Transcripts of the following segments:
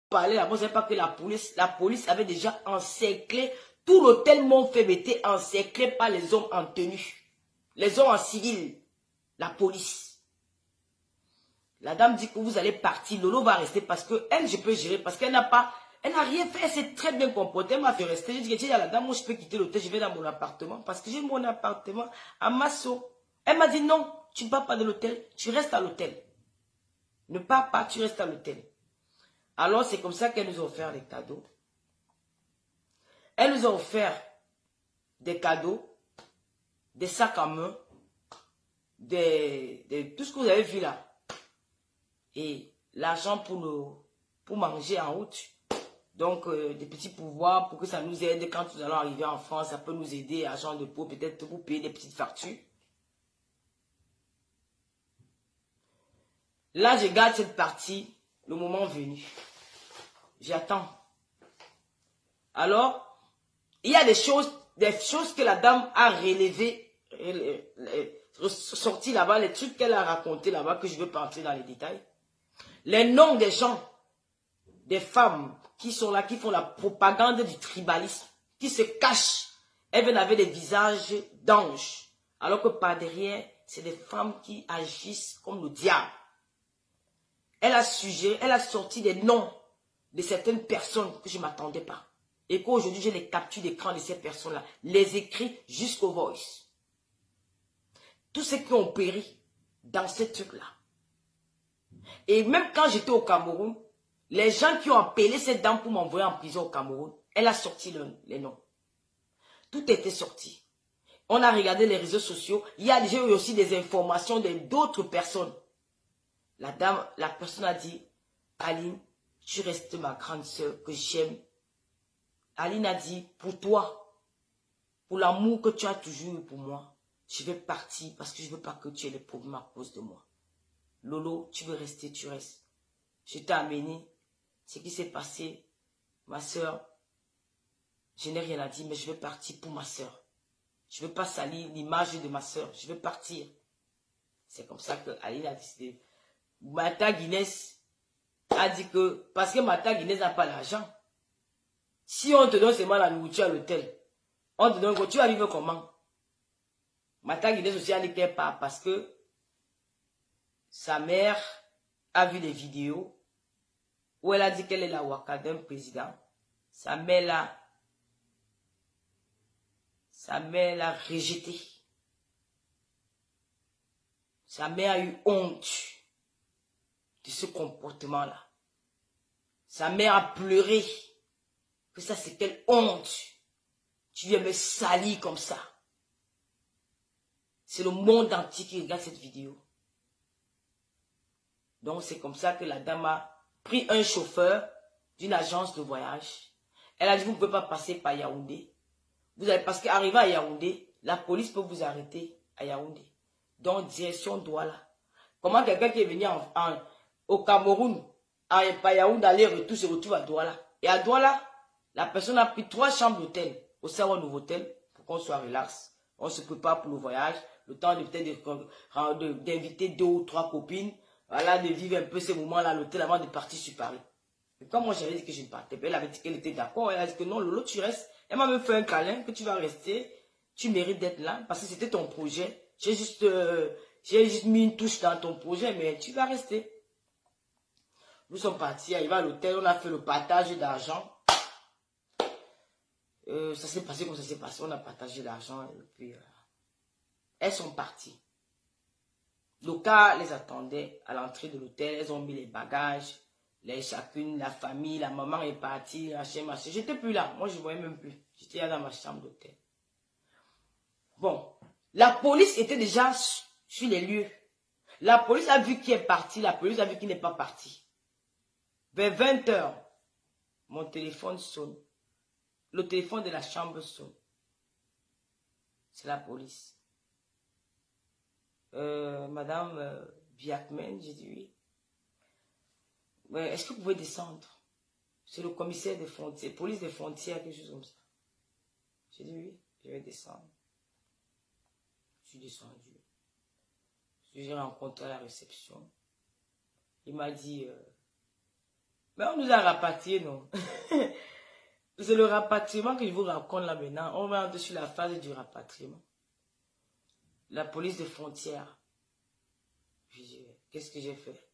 parlait là-bas, vous savez pas que la police avait déjà encerclé, tout l'hôtel Montfaible était encerclé par les hommes en tenue. Les hommes en civil, la police. La dame dit que vous allez partir, Lolo va rester parce que elle, je peux gérer, parce qu'elle n'a pas, elle n'a rien fait, elle s'est très bien comportée, elle m'a fait rester. Je dis à la dame, moi je peux quitter l'hôtel, je vais dans mon appartement, parce que j'ai mon appartement à Masso. Elle m'a dit non, tu ne pars pas de l'hôtel, tu restes à l'hôtel. Ne pars pas, tu restes à l'hôtel. Alors c'est comme ça qu'elle nous a offert des cadeaux. Elle nous a offert des cadeaux, des sacs à main, tout ce que vous avez vu là. Et l'argent pour manger en route. Donc, des petits pouvoirs pour que ça nous aide quand nous allons arriver en France. Ça peut nous aider, argent de peau, peut-être pour payer des petites factures. Là, je garde cette partie, le moment venu. J'attends. Alors, il y a des choses que la dame a relevées, sorties là-bas, les trucs qu'elle a racontés là-bas, que je ne veux pas entrer dans les détails. Les noms des gens, des femmes qui sont là, qui font la propagande du tribalisme, qui se cachent. Elles viennent avec des visages d'anges, alors que par derrière, c'est des femmes qui agissent comme le diable. Elle a sorti des noms de certaines personnes que je ne m'attendais pas. Et qu'aujourd'hui, j'ai les captures d'écran de ces personnes-là, les écrits jusqu'au voice. Tous ceux qui ont péri dans ces trucs-là. Et même quand j'étais au Cameroun, les gens qui ont appelé cette dame pour m'envoyer en prison au Cameroun, elle a sorti les noms. Tout était sorti. On a regardé les réseaux sociaux. Il y a déjà eu aussi des informations d'autres personnes. La personne a dit, Aline, tu restes ma grande soeur que j'aime. Aline a dit, pour toi, pour l'amour que tu as toujours eu pour moi, je vais partir parce que je ne veux pas que tu aies des problèmes à cause de moi. Lolo, tu veux rester, tu restes. Je t'ai amené. Ce qui s'est passé, ma soeur, je n'ai rien à dire, mais je vais partir pour ma soeur. Je ne veux pas salir l'image de ma soeur. Je veux partir. C'est comme ça que Aline a décidé. Mata Guinness a dit que, parce que Mata Guinness n'a pas l'argent, si on te donne seulement la nourriture à l'hôtel, on te donne, tu vas vivre comment? Mata Guinness aussi a dit qu'elle part parce que sa mère a vu les vidéos où elle a dit qu'elle est la waka d'un président. Sa mère l'a rejeté. Sa mère a eu honte de ce comportement-là. Sa mère a pleuré. Que ça, c'est quelle honte. Tu viens me salir comme ça. C'est le monde entier qui regarde cette vidéo. Donc, c'est comme ça que la dame a pris un chauffeur d'une agence de voyage. Elle a dit, vous ne pouvez pas passer par Yaoundé. Parce qu'arrivé à Yaoundé, la police peut vous arrêter à Yaoundé. Donc, direction Douala. Comment quelqu'un qui est venu au Cameroun, par Yaoundé, aller-retour, se retrouve à Douala. Et à Douala, la personne a pris 3 chambres d'hôtel au Sawa Nouveau-Hôtel pour qu'on soit relax. On se prépare pour le voyage. Le temps de peut-être d'inviter 2 ou 3 copines. Voilà, de vivre un peu ces moments-là à l'hôtel avant de partir sur Paris. Et quand moi j'avais dit que je ne partais pas, elle avait dit qu'elle était d'accord. Elle a dit que non, Lolo, tu restes. Elle m'a même fait un câlin, que tu vas rester. Tu mérites d'être là parce que c'était ton projet. J'ai juste mis une touche dans ton projet, mais tu vas rester. Nous sommes partis, arrivés à l'hôtel, on a fait le partage d'argent. Ça s'est passé comme ça s'est passé. On a partagé l'argent et puis elles sont parties. Loka les attendait à l'entrée de l'hôtel. Elles ont mis les bagages. Chacune, la famille, la maman est partie. J'étais plus là. Moi, je ne voyais même plus. J'étais là dans ma chambre d'hôtel. Bon. La police était déjà sur les lieux. La police a vu qui est parti. La police a vu qui n'est pas parti. Vers 20 h, mon téléphone sonne. Le téléphone de la chambre sonne. C'est la police. Madame Biakmen, j'ai dit oui. Est-ce que vous pouvez descendre? C'est le commissaire des frontières, police des frontières, quelque chose comme ça. J'ai dit oui, je vais descendre. Je suis descendu. J'ai rencontré à la réception. Il m'a dit, Mais on nous a rapatriés, non? C'est le rapatriement que je vous raconte là maintenant. On va dessus la phase du rapatriement. La police de frontières. Qu'est-ce que j'ai fait?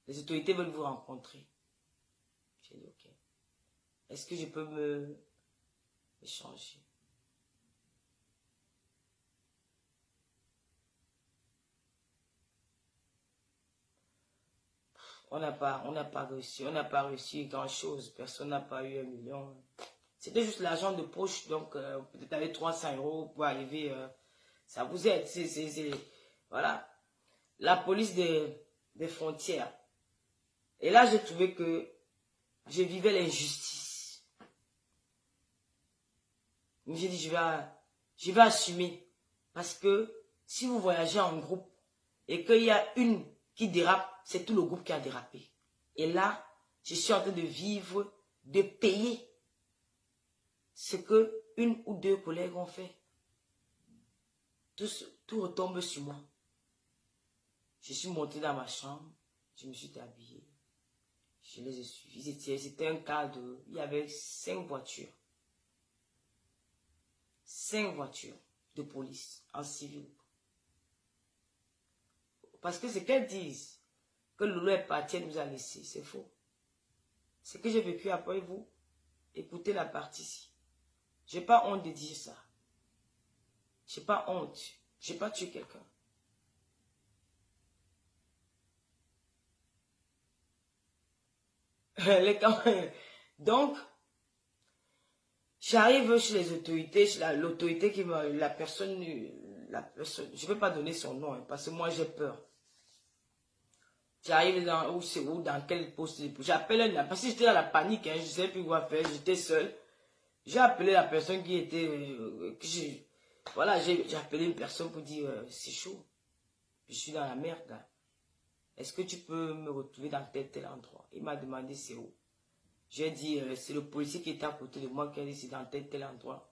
Les autorités veulent vous rencontrer. J'ai dit, ok. Est-ce que je peux me changer? On n'a pas réussi grand-chose. Personne n'a pas eu 1 million. C'était juste l'argent de poche, donc peut-être avec 300 € pour arriver, ça vous aide. Voilà. La police des frontières. Et là, j'ai trouvé que je vivais l'injustice. J'ai dit, je vais assumer. Parce que si vous voyagez en groupe et qu'il y a une qui dérape, c'est tout le groupe qui a dérapé. Et là, je suis en train de vivre, de payer ce que une ou deux collègues ont fait. Tout retombe sur moi. Je suis monté dans ma chambre, je me suis habillé, je les ai suivis. C'était un cas de... Il y avait 5 voitures. 5 voitures de police en civil. Parce que ce qu'elles disent, que Lolo est parti, elle nous a laissé, c'est faux. Ce que j'ai vécu après vous, écoutez la partie-ci. Je n'ai pas honte de dire ça. Je n'ai pas honte. Je n'ai pas tué quelqu'un. Donc, j'arrive chez les autorités, chez l'autorité qui m'a... La personne, je ne vais pas donner son nom, hein, parce que moi j'ai peur. J'arrive dans quel poste. J'appelle, parce que j'étais dans la panique, hein, je ne sais plus quoi faire, j'étais seul. J'ai appelé la personne qui était... voilà, j'ai appelé une personne pour dire, c'est chaud. Je suis dans la merde. Hein. Est-ce que tu peux me retrouver dans tel endroit? Il m'a demandé c'est où. J'ai dit, c'est le policier qui était à côté de moi qui a dit c'est dans tel endroit.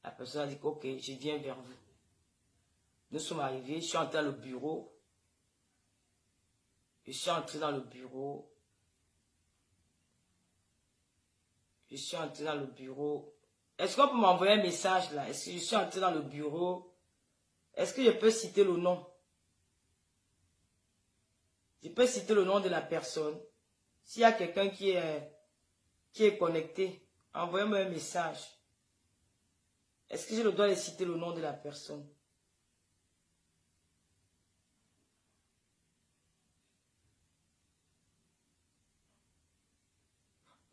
La personne a dit, ok, je viens vers vous. Nous sommes arrivés, je suis entré dans le bureau. Je suis entré dans le bureau. Est-ce qu'on peut m'envoyer un message là? Est-ce que je suis entré dans le bureau? Est-ce que je peux citer le nom? Je peux citer le nom de la personne. S'il y a quelqu'un qui est connecté, envoyez-moi un message. Est-ce que je le dois citer le nom de la personne?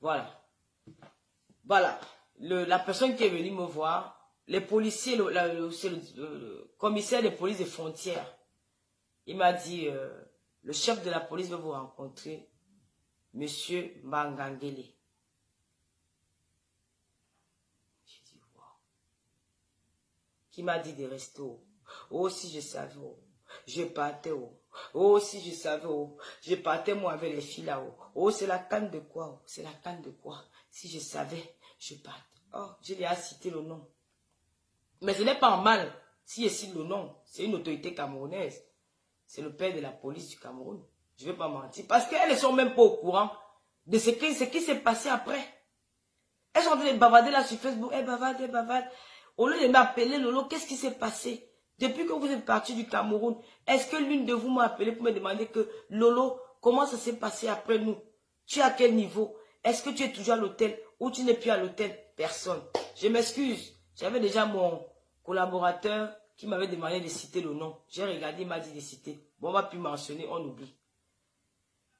Voilà. Voilà. La personne qui est venue me voir, les policiers, le commissaire de police des frontières, il m'a dit, le chef de la police veut vous rencontrer, Monsieur Mangangele. J'ai dit, wow. Qui m'a dit de rester haut. Oh, si je savais, oh. Je partais haut. Oh, si je savais, oh. Je partais moi avec les filles là-haut. Oh, c'est la canne de quoi, oh. C'est la canne de quoi. Si je savais, je partais. Oh, je lui ai cité le nom. Mais ce n'est pas mal si je cite le nom. C'est une autorité camerounaise. C'est le père de la police du Cameroun. Je ne vais pas mentir. Parce qu'elles ne sont même pas au courant de ce qui s'est passé après. Elles sont en train de bavarder là sur Facebook. Elles bavardent. Au lieu de m'appeler, Lolo, qu'est-ce qui s'est passé? Depuis que vous êtes parti du Cameroun, est-ce que l'une de vous m'a appelé pour me demander que, Lolo, comment ça s'est passé après nous? Tu es à quel niveau? Est-ce que tu es toujours à l'hôtel ou tu n'es plus à l'hôtel? Personne. Je m'excuse. J'avais déjà mon collaborateur qui m'avait demandé de citer le nom. J'ai regardé, il m'a dit de citer. Bon, on va plus mentionner, on oublie.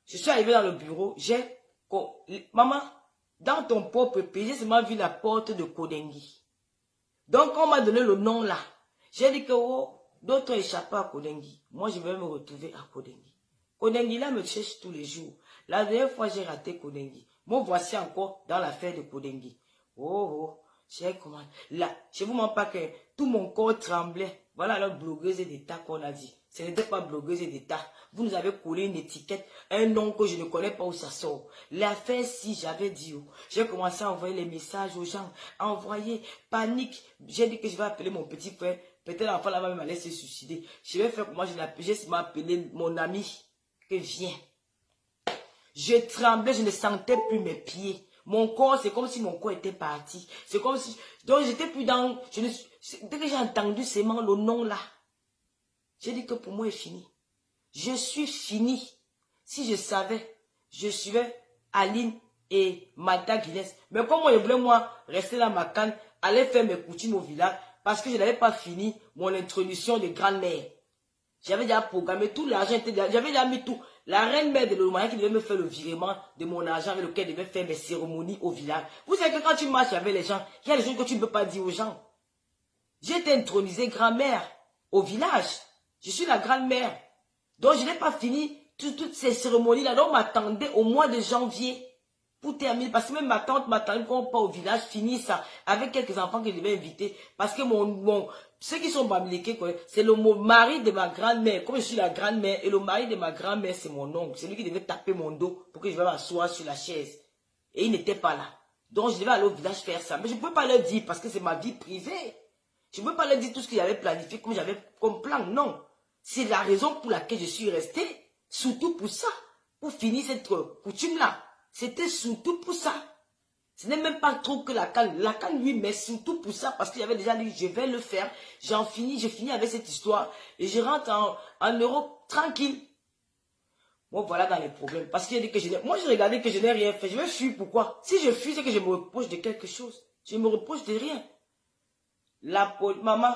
Je suis arrivé dans le bureau, maman, dans ton propre pays, j'ai seulement vu la porte de Kodengi. Donc, on m'a donné le nom là. J'ai dit que, oh, d'autres ont échappé à Kodengi. Moi, je vais me retrouver à Kodengi. Kodengi là me cherche tous les jours. La dernière fois, j'ai raté Kodengi. Moi, voici encore dans l'affaire de Kodengi. Oh, j'ai comment. Là, je ne vous mens pas que tout mon corps tremblait. Voilà la blogueuse d'État qu'on a dit. Ce n'était pas blogueuse d'État. Vous nous avez collé une étiquette, un nom que je ne connais pas où ça sort. L'affaire, si j'avais dit, oh, j'ai commencé à envoyer les messages aux gens, à envoyer panique. J'ai dit que je vais appeler mon petit frère. Peut-être l'enfant là-bas va me laisser se suicider. Je vais faire comment je l'ai appelé. J'ai appelé mon ami que viens. Je tremblais, je ne sentais plus mes pieds. Mon corps, c'est comme si mon corps était parti. C'est comme si... Donc, j'étais plus dans... Dès que j'ai entendu seulement le nom là, j'ai dit que pour moi, c'est fini. Je suis fini. Si je savais, je suivais Aline et Magda Guinness. Mais comme moi, je voulais, moi, rester dans ma canne, aller faire mes coutumes au village, parce que je n'avais pas fini mon introduction de grand-mère. J'avais déjà programmé tout l'argent, j'avais déjà mis tout. La reine-mère de l'Omaïen qui devait me faire le virement de mon argent avec lequel je devais faire mes cérémonies au village. Vous savez que quand tu marches avec les gens, il y a des choses que tu ne peux pas dire aux gens. J'ai été intronisée grand-mère au village. Je suis la grand-mère. Donc, je n'ai pas fini toutes ces cérémonies-là. Donc, on m'attendait au mois de janvier pour terminer. Parce que même ma tante m'attendait qu'on part au village, finir ça avec quelques enfants que je devais inviter. Parce que ceux qui sont bamilekés, c'est le mari de ma grand-mère. Comme je suis la grand-mère, et le mari de ma grand-mère, c'est mon oncle. C'est lui qui devait taper mon dos pour que je vais m'asseoir sur la chaise. Et il n'était pas là. Donc, je devais aller au village faire ça. Mais je ne peux pas leur dire parce que c'est ma vie privée. Je ne peux pas leur dire tout ce que j'avais planifié comme j'avais comme plan. Non. C'est la raison pour laquelle je suis restée. Surtout pour ça. Pour finir cette coutume-là. C'était surtout pour ça. Ce n'est même pas trop que la canne. La canne, oui, mais surtout pour ça. Parce que j'avais déjà dit, je vais le faire. Je finis avec cette histoire. Et je rentre en Europe tranquille. Moi, voilà dans les problèmes. Parce qu'il a dit que moi, je regardais que je n'ai rien fait. Je vais fuir. Pourquoi? Si je fuis, c'est que je me reproche de quelque chose. Je me reproche de rien. Maman,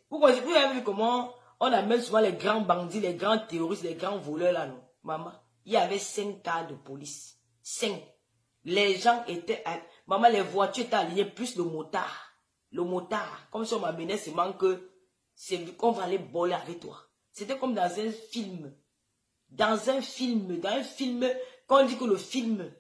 vous avez vu comment on amène souvent les grands bandits, les grands terroristes, les grands voleurs là, non? Maman, il y avait 5 cas de police. 5. Les gens étaient... Maman, les voitures étaient alignées, plus le motard. Le motard. Comme si on m'amenait seulement que... C'est qu'on va aller voler avec toi. C'était comme dans un film. Dans un film. Quand on dit que le film...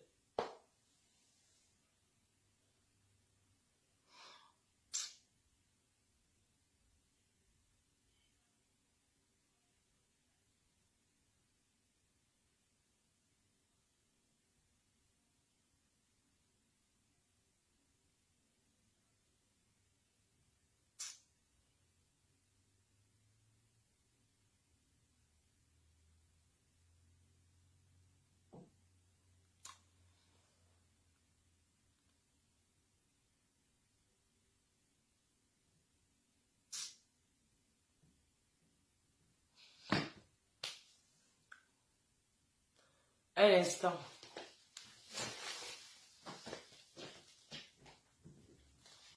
Un instant.